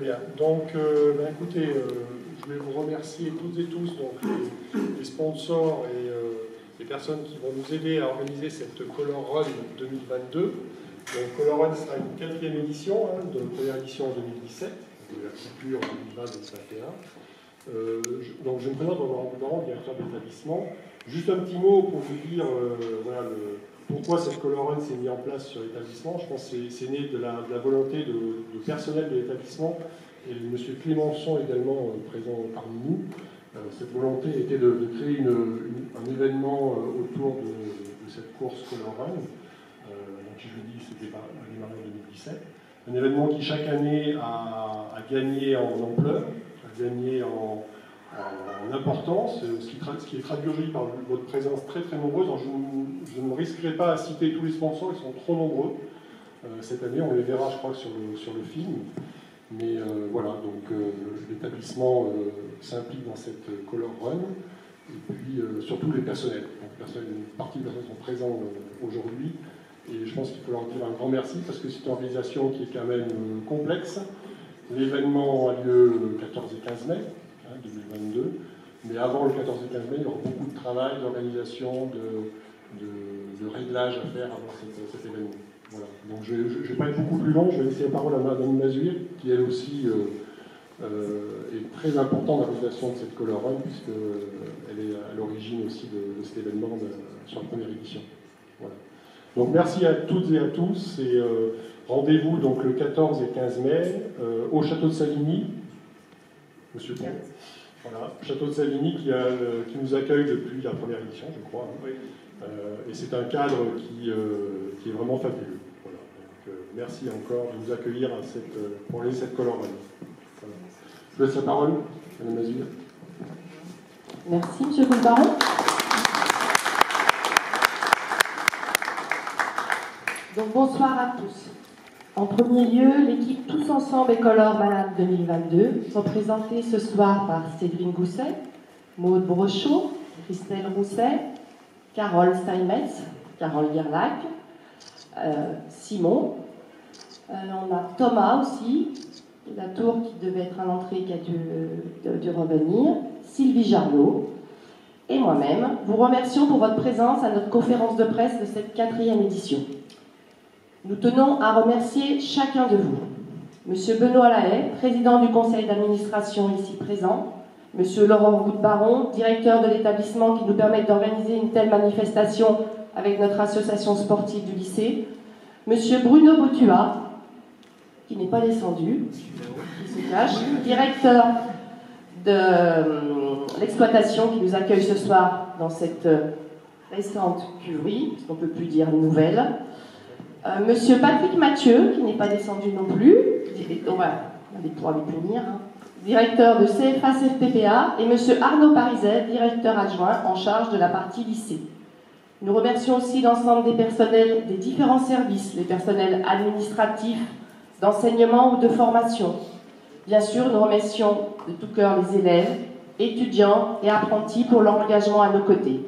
Très bien. Donc, écoutez, je vais vous remercier toutes et tous, donc les sponsors et les personnes qui vont nous aider à organiser cette Color Run 2022. Donc, Color Run sera une 4e édition, de la première édition en 2017, de la coupure en 2020-2021. Donc, je me présente en Laurent, directeur d'établissement. Juste un petit mot pour vous dire voilà, pourquoi cette Color Run s'est mise en place sur l'établissement. Je pense que c'est né de la volonté de personnel de l'établissement, et M. Clémençon également présent parmi nous. Cette volonté était de créer un événement autour de cette course Color Run. Donc, je vous dis, c'était démarré en 2017. Un événement qui chaque année a gagné en ampleur, a gagné en importance, ce qui est traduit aujourd'hui par votre présence très très nombreuse. Alors, je ne risquerai pas à citer tous les sponsors, ils sont trop nombreux. Cette année, on les verra, je crois, sur le film. Mais voilà, donc l'établissement s'implique dans cette Color Run. Et puis surtout les personnels. Donc, une partie des personnes sont présents aujourd'hui. Et je pense qu'il faut leur dire un grand merci parce que c'est une organisation qui est quand même complexe. L'événement a lieu le 14 et 15 mai 2022. Mais avant le 14 et 15 mai, il y aura beaucoup de travail, d'organisation, de réglage à faire avant cet événement. Voilà. Donc je ne vais pas être beaucoup plus long, je vais laisser la parole à Madame Mazur, qui elle aussi est très importante dans l'organisation de cette Color Run, puisqu'elle est à l'origine aussi de cet événement sur la première édition. Voilà. Donc merci à toutes et à tous, et rendez-vous donc le 14 et 15 mai au Château de Savigny. Monsieur Pont. Voilà, Château de Savigny qui nous accueille depuis la première édition, je crois. Hein. Oui. Et c'est un cadre qui est vraiment fabuleux. Voilà. Donc, merci encore de nous accueillir pour aller cette Color Run. Voilà. Je laisse la parole, Madame Mazur. Merci, Monsieur Baron. Donc bonsoir à tous. En premier lieu, l'équipe Tous Ensemble et Color Malade 2022, représentée ce soir par Cédrine Gousset, Maude Brochot, Christelle Rousset, Carole Steinmetz, Carole Gerlach, Simon. On a Thomas aussi, la tour qui devait être à l'entrée qui a dû revenir, Sylvie Jarlot et moi-même. Vous remercions pour votre présence à notre conférence de presse de cette 4e édition. Nous tenons à remercier chacun de vous. Monsieur Benoît Lahaye, président du conseil d'administration ici présent, Monsieur Laurent Roux-Baron, directeur de l'établissement qui nous permet d'organiser une telle manifestation avec notre association sportive du lycée, Monsieur Bruno Botua, qui n'est pas descendu, qui se cache, directeur de l'exploitation qui nous accueille ce soir dans cette récente curie, parce qu'on ne peut plus dire nouvelle, Monsieur Patrick Mathieu, qui n'est pas descendu non plus, on va pouvoir les punir, hein, directeur de CFA-CFPPA, et Monsieur Arnaud Pariset, directeur adjoint en charge de la partie lycée. Nous remercions aussi l'ensemble des personnels des différents services, les personnels administratifs, d'enseignement ou de formation. Bien sûr, nous remercions de tout cœur les élèves, étudiants et apprentis pour leur engagement à nos côtés.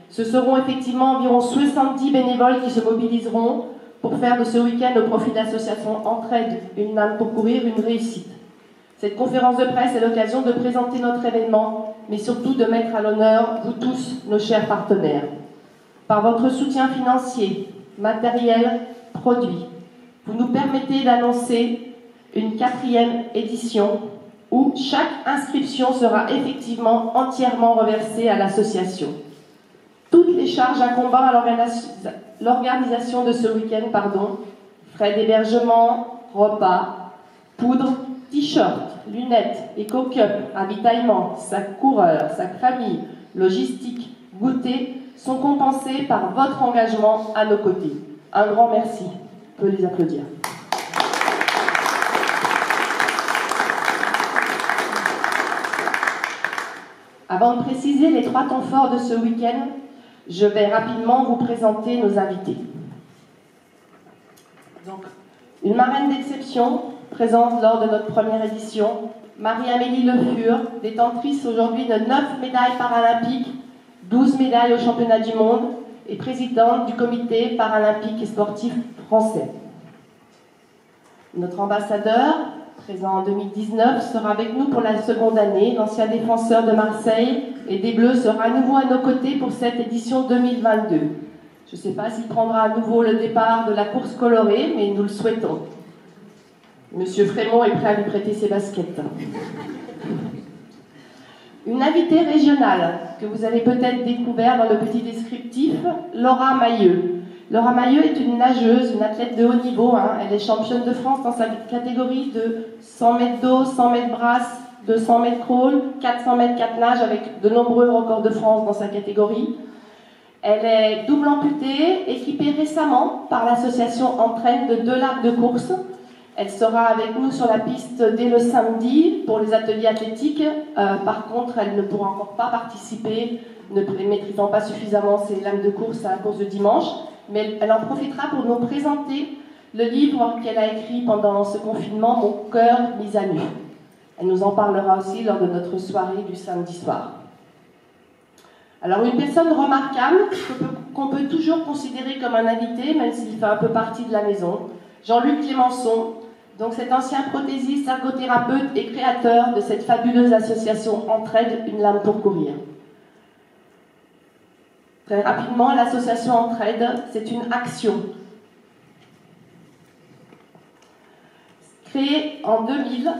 Ce seront effectivement environ 70 bénévoles qui se mobiliseront pour faire de ce week-end au profit de l'association Entraide une âme pour courir une réussite. Cette conférence de presse est l'occasion de présenter notre événement, mais surtout de mettre à l'honneur, vous tous, nos chers partenaires. Par votre soutien financier, matériel, produit, vous nous permettez d'annoncer une 4e édition où chaque inscription sera effectivement entièrement reversée à l'association. Toutes les charges incombant à l'organisation de ce week-end, frais d'hébergement, repas, poudre, t-shirt, lunettes, éco-cup, ravitaillement, sac coureur, sac famille, logistique, goûter, sont compensés par votre engagement à nos côtés. Un grand merci. On peut les applaudir. Avant de préciser les 3 temps forts de ce week-end, je vais rapidement vous présenter nos invités. Donc, une marraine d'exception, présente lors de notre première édition, Marie-Amélie Le Fur, détentrice aujourd'hui de 9 médailles paralympiques, 12 médailles au championnat du monde et présidente du comité paralympique et sportif français. Notre ambassadeur, présent en 2019, sera avec nous pour la seconde année. L'ancien défenseur de Marseille et des Bleus sera à nouveau à nos côtés pour cette édition 2022. Je ne sais pas s'il prendra à nouveau le départ de la course colorée, mais nous le souhaitons. Monsieur Frémont est prêt à lui prêter ses baskets. Une invitée régionale que vous avez peut-être découvert dans le petit descriptif, Laura Mailleux. Laura Mailleux est une nageuse, une athlète de haut niveau. Elle est championne de France dans sa catégorie de 100 mètres d'eau, 100 mètres brasse, 200 mètres crawl, 400 mètres 4 nages avec de nombreux records de France dans sa catégorie. Elle est double amputée, équipée récemment par l'association Entraide de 2 lacs de course. Elle sera avec nous sur la piste dès le samedi pour les ateliers athlétiques. Par contre, elle ne pourra encore pas participer, ne maîtrisant pas suffisamment ses lames de course à la course de dimanche. Mais elle en profitera pour nous présenter le livre qu'elle a écrit pendant ce confinement, Mon cœur mis à nu. Elle nous en parlera aussi lors de notre soirée du samedi soir. Alors, une personne remarquable qu'on peut toujours considérer comme un invité, même s'il fait un peu partie de la maison, Jean-Luc Clémençon, donc cet ancien prothésiste, ergothérapeute et créateur de cette fabuleuse association Entraide, une lame pour courir. Très rapidement, l'association Entraide, c'est une action. Créée en 2000,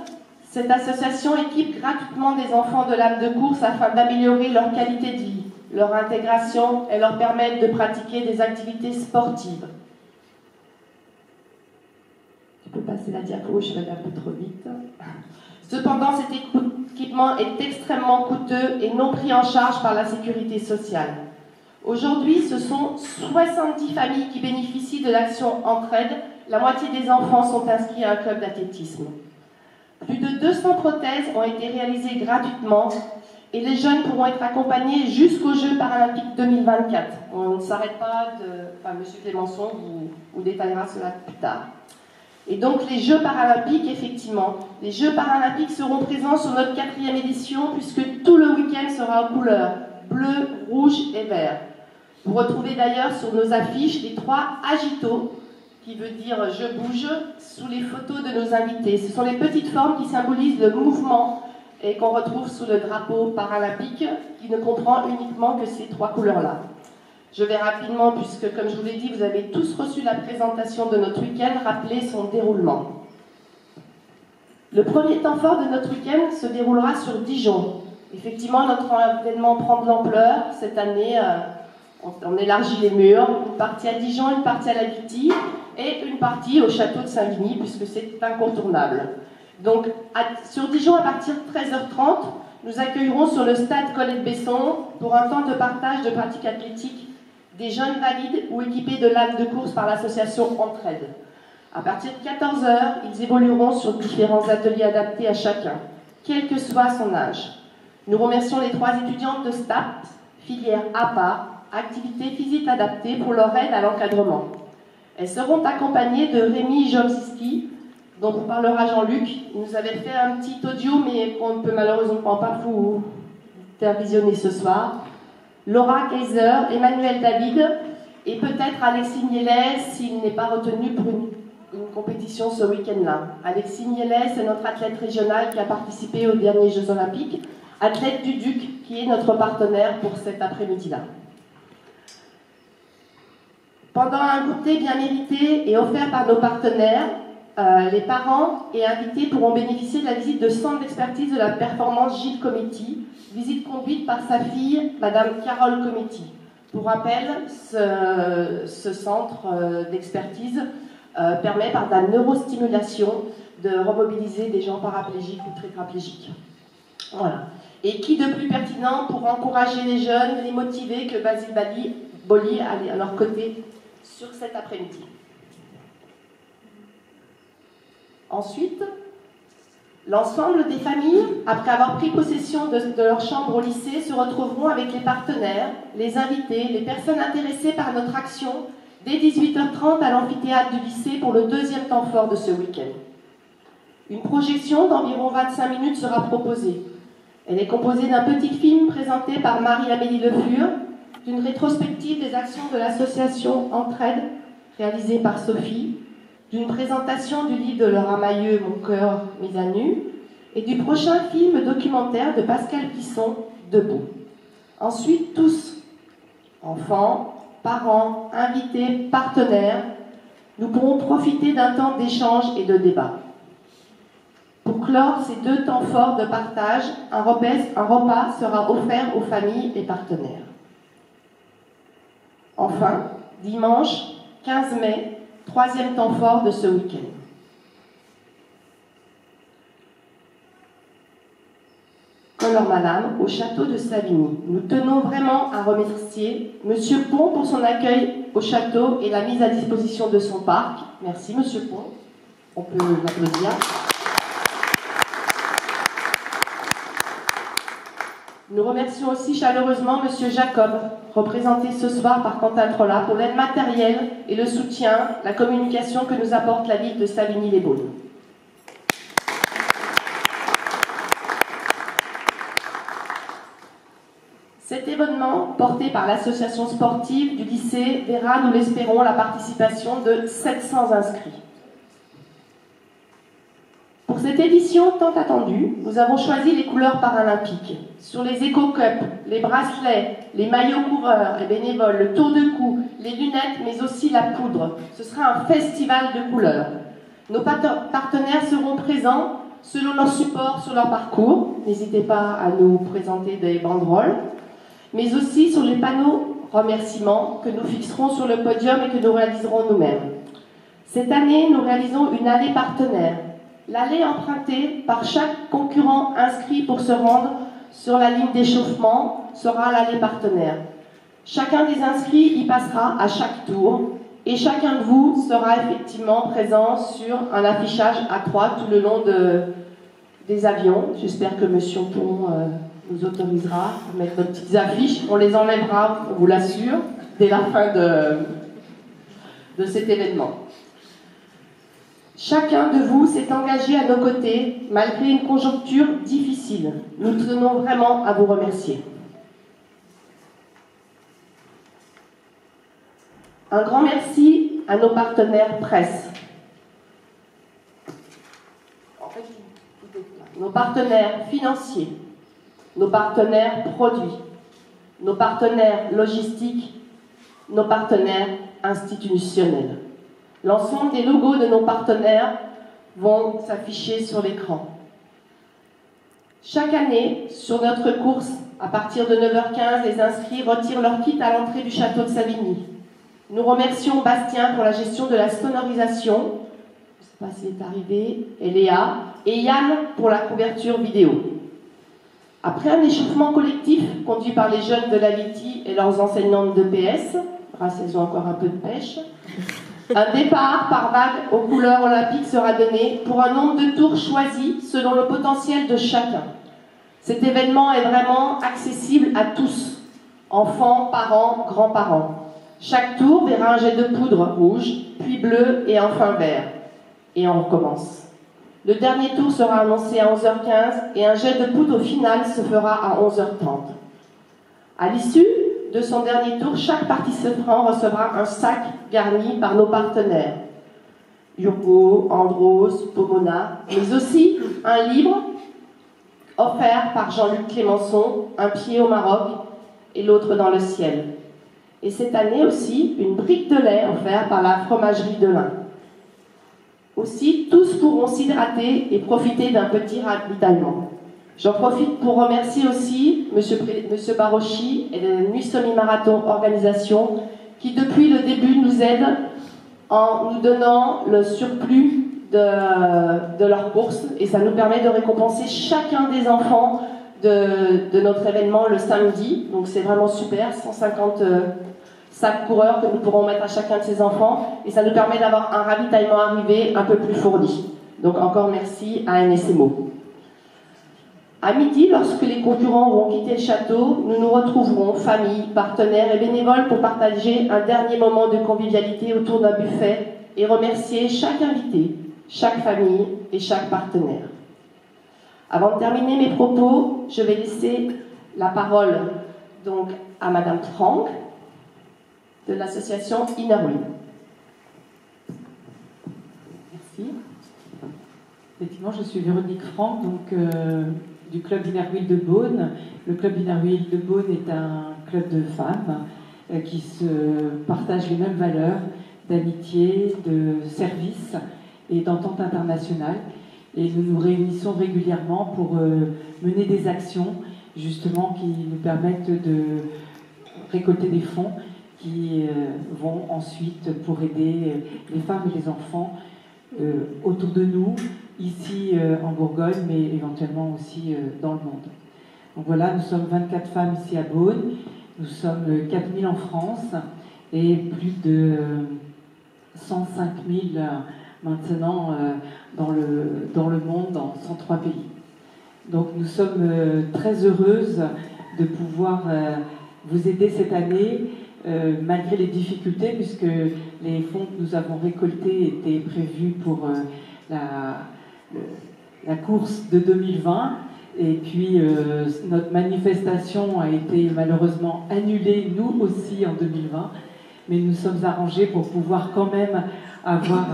cette association équipe gratuitement des enfants de lames de course afin d'améliorer leur qualité de vie, leur intégration et leur permettre de pratiquer des activités sportives. Tu peux passer la diapo, je vais aller un peu trop vite. Cependant, cet équipement est extrêmement coûteux et non pris en charge par la sécurité sociale. Aujourd'hui, ce sont 70 familles qui bénéficient de l'action Entraide. La moitié des enfants sont inscrits à un club d'athlétisme. Plus de 200 prothèses ont été réalisées gratuitement et les jeunes pourront être accompagnés jusqu'aux Jeux paralympiques 2024. On ne s'arrête pas de... Enfin, M. Clémençon vous détaillera cela plus tard. Et donc, les Jeux paralympiques, effectivement, les Jeux paralympiques seront présents sur notre 4e édition puisque tout le week-end sera en couleur bleu, rouge et vert. Vous retrouvez d'ailleurs sur nos affiches les 3 agitos, qui veut dire « je bouge », sous les photos de nos invités. Ce sont les petites formes qui symbolisent le mouvement et qu'on retrouve sous le drapeau paralympique, qui ne comprend uniquement que ces 3 couleurs-là. Je vais rapidement, puisque comme je vous l'ai dit, vous avez tous reçu la présentation de notre week-end, rappeler son déroulement. Le premier temps fort de notre week-end se déroulera sur Dijon. Effectivement, notre événement prend de l'ampleur. Cette année, on élargit les murs. Une partie à Dijon, une partie à la Viti et une partie au château de Saint-Vigny, puisque c'est incontournable. Donc, sur Dijon, à partir de 13h30, nous accueillerons sur le stade Colette-Besson pour un temps de partage de pratiques athlétiques des jeunes valides ou équipés de lames de course par l'association Entraide. À partir de 14h, ils évolueront sur différents ateliers adaptés à chacun, quel que soit son âge. Nous remercions les 3 étudiantes de STAPT, filière APA, activité physique adaptée, pour leur aide à l'encadrement. Elles seront accompagnées de Rémi Jomski, dont vous parlera Jean-Luc. Il nous avait fait un petit audio, mais qu'on ne peut malheureusement pas vous faire visionner ce soir. Laura Kaiser, Emmanuel David et peut-être Alexis Nielet, s'il n'est pas retenu pour une compétition ce week-end-là. Alexis Nielet, c'est notre athlète régional qui a participé aux derniers Jeux Olympiques, athlète du Duc, qui est notre partenaire pour cet après-midi-là. Pendant un goûter bien mérité et offert par nos partenaires, les parents et invités pourront bénéficier de la visite de centre d'expertise de la performance Gilles Cometti, visite conduite par sa fille, Madame Carole Cometti. Pour rappel, ce centre d'expertise permet par de la neurostimulation de remobiliser des gens paraplégiques ou tétraplégiques. Voilà. Et qui de plus pertinent pour encourager les jeunes, les motiver que Basile Boli à leur côté sur cet après-midi. Ensuite, l'ensemble des familles, après avoir pris possession de leur chambre au lycée, se retrouveront avec les partenaires, les invités, les personnes intéressées par notre action dès 18h30 à l'amphithéâtre du lycée pour le 2e temps fort de ce week-end. Une projection d'environ 25 minutes sera proposée. Elle est composée d'un petit film présenté par Marie-Amélie Le Fur, d'une rétrospective des actions de l'association Entraide, réalisée par Sophie, d'une présentation du livre de Laura Mailleux, Mon cœur mis à nu, et du prochain film documentaire de Pascal Plisson, Debout. Ensuite, tous, enfants, parents, invités, partenaires, nous pourrons profiter d'un temps d'échange et de débat. Pour clore ces 2 temps forts de partage, un repas sera offert aux familles et partenaires. Enfin, dimanche 15 mai, 3e temps fort de ce week-end. Color Malam au château de Savigny. Nous tenons vraiment à remercier Monsieur Pont pour son accueil au château et la mise à disposition de son parc. Merci Monsieur Pont. On peut l'applaudir. Nous remercions aussi chaleureusement Monsieur Jacob, représenté ce soir par Quentin Trolla, pour l'aide matérielle et le soutien, la communication que nous apporte la ville de Savigny-les-Bauges. Cet événement, porté par l'association sportive du lycée, verra, nous l'espérons, la participation de 700 inscrits. Pour cette édition tant attendue, nous avons choisi les couleurs paralympiques. Sur les éco-cups, les bracelets, les maillots coureurs et bénévoles, le tour de cou, les lunettes, mais aussi la poudre. Ce sera un festival de couleurs. Nos partenaires seront présents selon leur support sur leur parcours. N'hésitez pas à nous présenter des banderoles, mais aussi sur les panneaux remerciements que nous fixerons sur le podium et que nous réaliserons nous-mêmes. Cette année, nous réalisons une allée partenaire. L'allée empruntée par chaque concurrent inscrit pour se rendre sur la ligne d'échauffement sera l'allée partenaire. Chacun des inscrits y passera à chaque tour et chacun de vous sera effectivement présent sur un affichage à 3 tout le long des avions. J'espère que M. Pont nous autorisera à mettre nos petites affiches. On les enlèvera, on vous l'assure, dès la fin de cet événement. Chacun de vous s'est engagé à nos côtés, malgré une conjoncture difficile. Nous tenons vraiment à vous remercier. Un grand merci à nos partenaires presse. Nos partenaires financiers, nos partenaires produits, nos partenaires logistiques, nos partenaires institutionnels. L'ensemble des logos de nos partenaires vont s'afficher sur l'écran. Chaque année, sur notre course, à partir de 9h15, les inscrits retirent leur kit à l'entrée du château de Savigny. Nous remercions Bastien pour la gestion de la sonorisation, je ne sais pas s'il est arrivé, et Léa, et Yann pour la couverture vidéo. Après un échauffement collectif conduit par les jeunes de la LITI et leurs enseignantes de PS, grâce elles ont encore un peu de pêche, un départ par vague aux couleurs olympiques sera donné pour un nombre de tours choisis selon le potentiel de chacun. Cet événement est vraiment accessible à tous, enfants, parents, grands-parents. Chaque tour verra un jet de poudre rouge, puis bleu et enfin vert. Et on recommence. Le dernier tour sera annoncé à 11h15 et un jet de poudre au final se fera à 11h30. À l'issue de son dernier tour, chaque participant recevra un sac garni par nos partenaires. Urgo, Andros, Pomona, mais aussi un livre offert par Jean-Luc Clémenceau, Un pied au Maroc et l'autre dans le ciel. Et cette année aussi, une brique de lait offerte par la fromagerie de l'Ain. Aussi, tous pourront s'hydrater et profiter d'un petit ravitaillement. J'en profite pour remercier aussi Monsieur Barocci et la Nuit Semi-Marathon Organisation qui, depuis le début, nous aident en nous donnant le surplus de leur course. Et ça nous permet de récompenser chacun des enfants de notre événement le samedi. Donc c'est vraiment super, 150 sacs coureurs que nous pourrons mettre à chacun de ces enfants. Et ça nous permet d'avoir un ravitaillement arrivé un peu plus fourni. Donc encore merci à NSMO. À midi, lorsque les concurrents auront quitté le château, nous nous retrouverons, familles, partenaires et bénévoles, pour partager un dernier moment de convivialité autour d'un buffet et remercier chaque invité, chaque famille et chaque partenaire. Avant de terminer mes propos, je vais laisser la parole donc à Madame Franck de l'association Innerwin. effectivement, je suis Véronique Franck, donc, du club Innerwill de Beaune. Le club Innerwill de Beaune est un club de femmes qui se partagent les mêmes valeurs d'amitié, de service et d'entente internationale. Et nous nous réunissons régulièrement pour mener des actions, justement, qui nous permettent de récolter des fonds qui vont ensuite pour aider les femmes et les enfants autour de nous, ici en Bourgogne, mais éventuellement aussi dans le monde. Donc voilà, nous sommes 24 femmes ici à Beaune, nous sommes 4000 en France et plus de 105 000 maintenant dans le monde, dans 103 pays. Donc nous sommes très heureuses de pouvoir vous aider cette année, malgré les difficultés, puisque les fonds que nous avons récoltés étaient prévus pour la course de 2020. Et puis notre manifestation a été malheureusement annulée, nous aussi, en 2020. Mais nous sommes arrangés pour pouvoir quand même avoir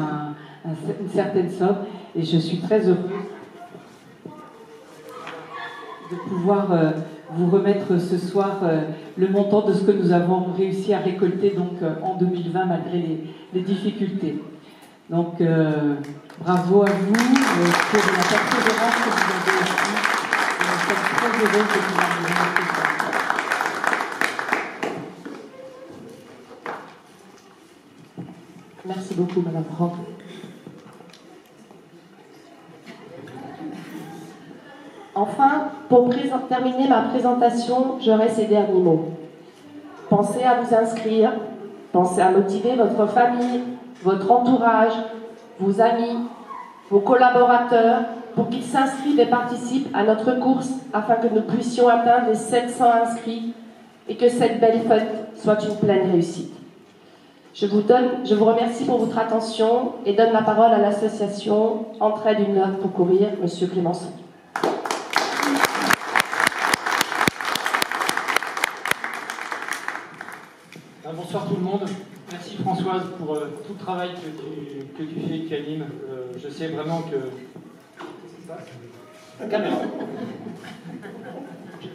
une certaine somme. Et je suis très heureuse de pouvoir vous remettre ce soir le montant de ce que nous avons réussi à récolter donc, en 2020 malgré les difficultés. Donc bravo à vous pour la persévérance que vous avez aussi. Et nous sommes très heureux de pouvoir vous remercier ça. Merci beaucoup, Madame Franck. Enfin, pour terminer ma présentation, j'aurai ces derniers mots. Pensez à vous inscrire, pensez à motiver votre famille, votre entourage, vos amis, vos collaborateurs, pour qu'ils s'inscrivent et participent à notre course afin que nous puissions atteindre les 700 inscrits et que cette belle fête soit une pleine réussite. Je vous remercie pour votre attention et donne la parole à l'association Entraide une œuvre pour courir, Monsieur Clémenceau. Bonsoir tout le monde. Merci Françoise pour tout le travail que tu fais, que tu animes. Je sais vraiment que... La caméra.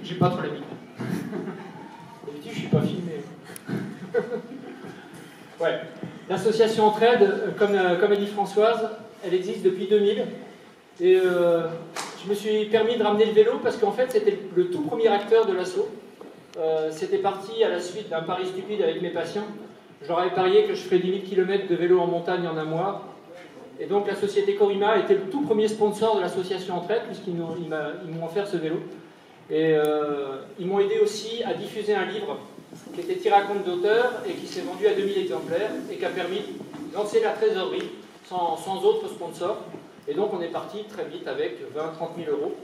J'ai pas trop l'habitude. D'habitude, je suis pas filmé. Ouais. L'association Entraide, comme a dit Françoise, elle existe depuis 2000. Et je me suis permis de ramener le vélo parce qu'en fait, c'était le tout premier acteur de l'asso. C'était parti à la suite d'un pari stupide avec mes patients. Je leur avais parié que je ferais 10 000 km de vélo en montagne en un mois. Et donc la société Corima était le tout premier sponsor de l'association Entraide, puisqu'ils m'ont offert ce vélo. Et ils m'ont aidé aussi à diffuser un livre qui était tiré à compte d'auteur et qui s'est vendu à 2000 exemplaires et qui a permis de lancer la trésorerie sans autre sponsor. Et donc on est parti très vite avec 20-30 000 euros.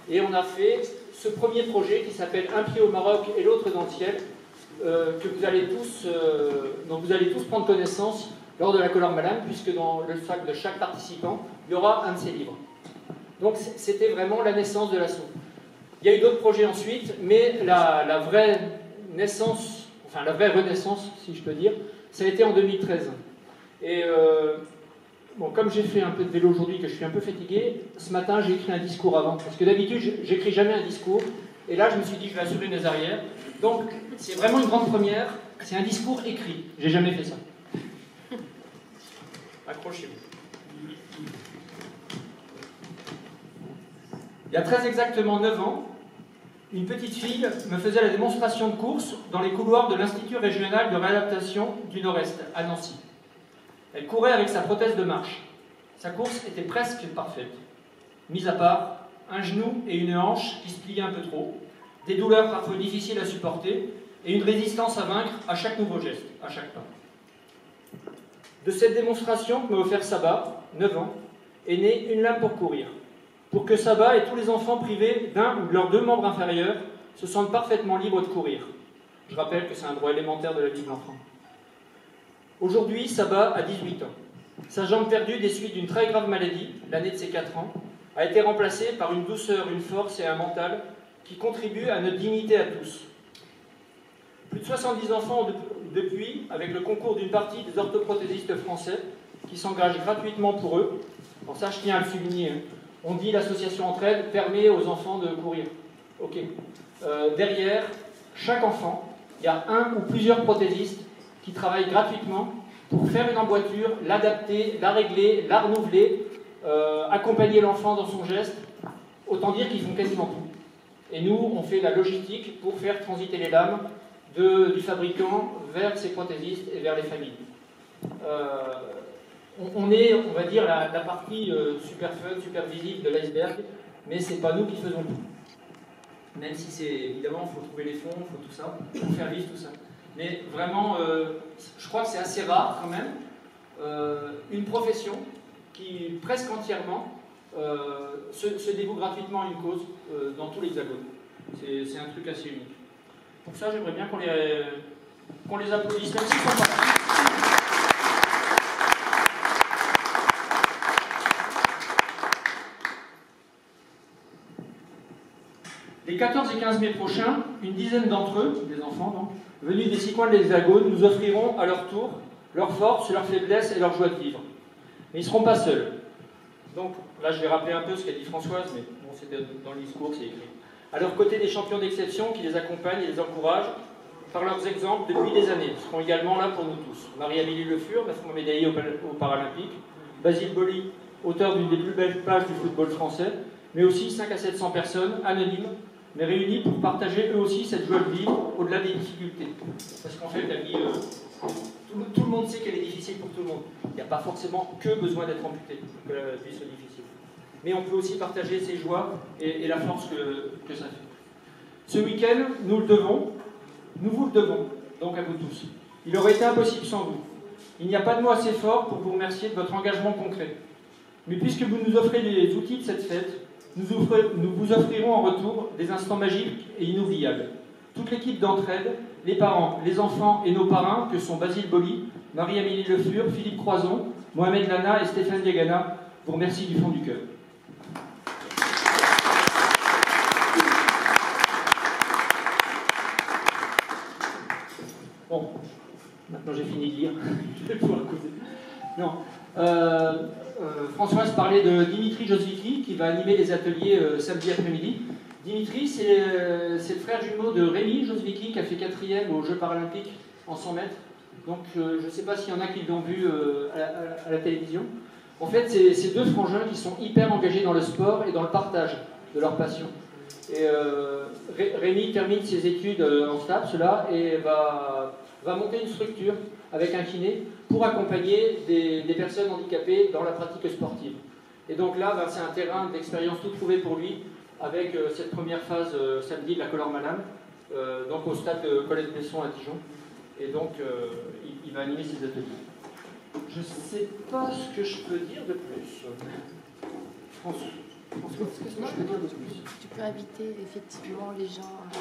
Et on a fait ce premier projet qui s'appelle Un pied au Maroc et l'autre dans le ciel, dont vous allez tous prendre connaissance lors de la Colère Malade, puisque dans le sac de chaque participant, il y aura un de ces livres. Donc c'était vraiment la naissance de l'asso. Il y a eu d'autres projets ensuite, mais la vraie naissance, enfin la vraie renaissance, si je peux dire, ça a été en 2013. Et bon, comme j'ai fait un peu de vélo aujourd'hui, que je suis un peu fatigué, ce matin j'ai écrit un discours avant, parce que d'habitude j'écris jamais un discours, et là je me suis dit je vais assurer mes arrières. Donc c'est vraiment une grande première, c'est un discours écrit, j'ai jamais fait ça. Accrochez-vous. Il y a très exactement 9 ans, une petite fille me faisait la démonstration de course dans les couloirs de l'Institut régional de réadaptation du Nord-Est, à Nancy. Elle courait avec sa prothèse de marche. Sa course était presque parfaite, mis à part un genou et une hanche qui se pliaient un peu trop, des douleurs parfois difficiles à supporter et une résistance à vaincre à chaque nouveau geste, à chaque pas. De cette démonstration que m'a offert Saba, 9 ans, est née une lame pour courir, pour que Saba et tous les enfants privés d'un ou de leurs 2 membres inférieurs se sentent parfaitement libres de courir. Je rappelle que c'est un droit élémentaire de la vie de l'enfant. Aujourd'hui, Saba a 18 ans. Sa jambe perdue des suites d'une très grave maladie, l'année de ses 4 ans, a été remplacée par une douceur, une force et un mental qui contribuent à notre dignité à tous. Plus de 70 enfants depuis, avec le concours d'une partie des orthoprothésistes français, qui s'engagent gratuitement pour eux. Alors ça, je tiens à le souligner. On dit l'association Entraide permet aux enfants de courir. Ok. Derrière, chaque enfant, il y a un ou plusieurs prothésistes qui travaillent gratuitement pour faire une emboîture, l'adapter, la régler, la renouveler, accompagner l'enfant dans son geste. Autant dire qu'ils font quasiment tout. Et nous, on fait la logistique pour faire transiter les lames du fabricant vers ses prothésistes et vers les familles. On est, on va dire, la partie super fun, super visible de l'iceberg, mais c'est pas nous qui faisons tout. Même si c'est, évidemment, il faut trouver les fonds, il faut tout ça, il faut faire vivre tout ça. Mais vraiment, je crois que c'est assez rare quand même, une profession qui, presque entièrement, se dévoue gratuitement à une cause dans tout l'Hexagone. C'est un truc assez unique. Pour ça, j'aimerais bien qu'on les applaudisse, même s'ils sont pas là. Les 14 et 15 mai prochains, une dizaine d'entre eux, des enfants donc, venus des 6 coins de l'Hexagone, nous offriront à leur tour leurs forces, leurs faiblesses et leur joie de vivre. Mais ils ne seront pas seuls. Donc, là je vais rappeler un peu ce qu'a dit Françoise, mais bon, c'était dans le discours, c'est écrit. À leur côté, des champions d'exception qui les accompagnent et les encouragent par leurs exemples depuis des années. Ils seront également là pour nous tous. Marie-Amélie Le Fur, 9e médaillée aux Paralympiques. Basile Boli, auteur d'une des plus belles pages du football français. Mais aussi 500 à 700 personnes, anonymes, mais réunis pour partager eux aussi cette joie de vivre au-delà des difficultés. Parce qu'en fait, la vie, tout le monde sait qu'elle est difficile pour tout le monde. Il n'y a pas forcément que besoin d'être amputé pour que la vie soit difficile. Mais on peut aussi partager ses joies et la force que ça fait. Ce week-end, nous le devons, nous vous le devons, donc à vous tous. Il aurait été impossible sans vous. Il n'y a pas de mots assez forts pour vous remercier de votre engagement concret. Mais puisque vous nous offrez les outils de cette fête, nous vous offrirons en retour des instants magiques et inoubliables. Toute l'équipe d'Entraide, les parents, les enfants et nos parrains, que sont Basile Boli, Marie-Amélie Le Fur, Philippe Croison, Mohamed Lana et Stéphane Diagana, vous remercie du fond du cœur. Bon, maintenant j'ai fini de lire, je vais pouvoir causer. Non. Françoise parlait de Dimitri Josvicki qui va animer les ateliers samedi après-midi. Dimitri, c'est le frère jumeau de Rémi Josvicki qui a fait 4e aux Jeux paralympiques en 100 mètres. Donc je ne sais pas s'il y en a qui l'ont vu à la télévision. En fait, c'est ces deux frangins qui sont hyper engagés dans le sport et dans le partage de leur passion. Et Rémi termine ses études en STAPS là et va monter une structure avec un kiné pour accompagner des personnes handicapées dans la pratique sportive. Et donc là, c'est un terrain d'expérience tout trouvé pour lui avec cette première phase samedi de la Color Madame, donc au stade Colette-Besson à Dijon. Et donc, il va animer ses ateliers. Je ne sais pas ce que je peux dire de plus. François, qu'est-ce que je peux dire de plus? Tu peux inviter effectivement les gens à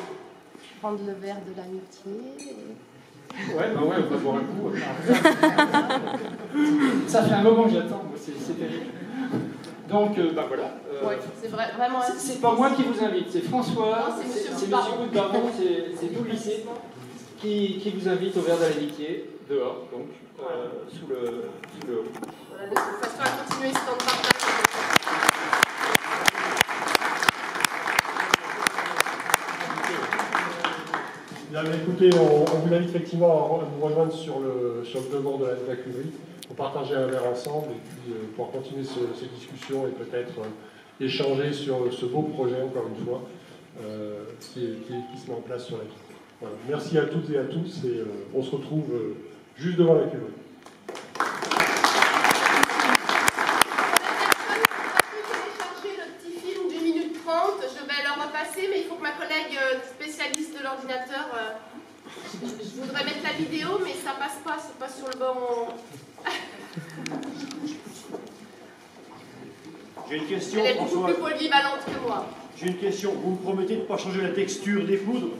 prendre le verre de l'amitié. Ouais, on va boire un coup. Ça fait un moment que j'attends, c'est terrible. Donc, voilà. Ouais, c'est vraiment. C'est pas moi qui vous invite, c'est François, c'est Monsieur Boudbaron, c'est tout le lycée qui vous invite au verre de l'amitié, dehors, donc, sous le haut. Voilà, de toute façon, à continuer ce temps de partage. Bien, écoutez, on vous invite effectivement à nous rejoindre sur le devant de la cuverie pour partager un verre ensemble et puis pour continuer ces discussions et peut-être échanger sur ce beau projet, encore une fois, qui se met en place sur la ville. Voilà. Merci à toutes et à tous et on se retrouve juste devant la cuverie. Mais il faut que ma collègue spécialiste de l'ordinateur, je voudrais mettre la vidéo, mais ça passe pas, c'est pas sur le bon. J'ai une question. Elle est beaucoup plus polyvalente que moi. J'ai une question. Vous me promettez de ne pas changer la texture des poudres?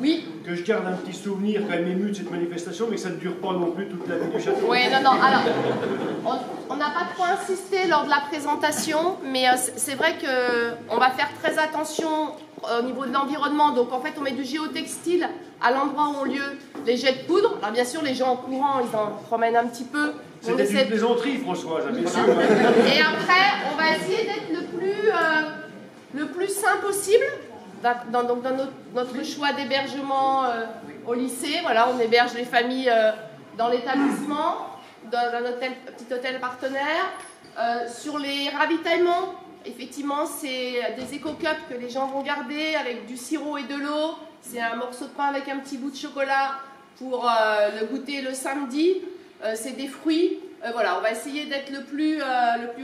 Oui. Que je garde un petit souvenir quand même ému de cette manifestation, mais que ça ne dure pas non plus toute la vie du château. Oui, non. Alors, on n'a pas trop insisté lors de la présentation, mais c'est vrai qu'on va faire très attention au niveau de l'environnement. Donc, en fait, on met du géotextile à l'endroit où ont lieu les jets de poudre. Alors, bien sûr, les gens en courant, ils en promènent un petit peu. C'était une plaisanterie, Françoise, bien sûr. Et après, on va essayer d'être le plus le plus sain possible dans notre choix d'hébergement au lycée. Voilà, on héberge les familles dans l'établissement, dans un petit hôtel partenaire. Sur les ravitaillements, effectivement, c'est des éco-cups que les gens vont garder avec du sirop et de l'eau. C'est un morceau de pain avec un petit bout de chocolat pour le goûter le samedi. C'est des fruits. Voilà, on va essayer d'être le plus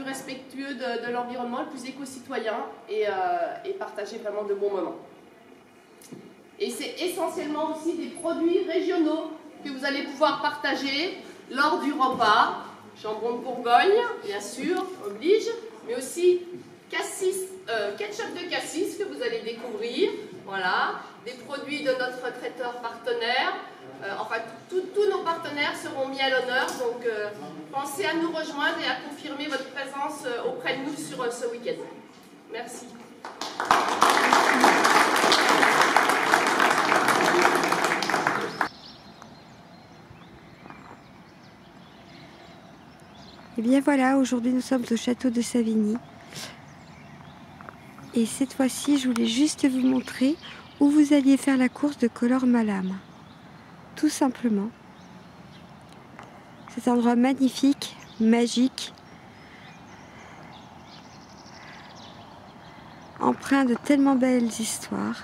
respectueux de l'environnement, le plus éco-citoyen et partager vraiment de bons moments. Et c'est essentiellement aussi des produits régionaux que vous allez pouvoir partager lors du repas. Jambon de Bourgogne, bien sûr, oblige, mais aussi ketchup de cassis que vous allez découvrir. Voilà, des produits de notre traiteur partenaire. Enfin, tous nos partenaires seront mis à l'honneur, donc pensez à nous rejoindre et à confirmer votre présence auprès de nous sur ce week-end. Merci. Et bien voilà, aujourd'hui nous sommes au château de Savigny. Et cette fois-ci, je voulais juste vous montrer où vous alliez faire la course de Color Malam. Tout simplement. Cet endroit magnifique, magique, empreint de tellement belles histoires.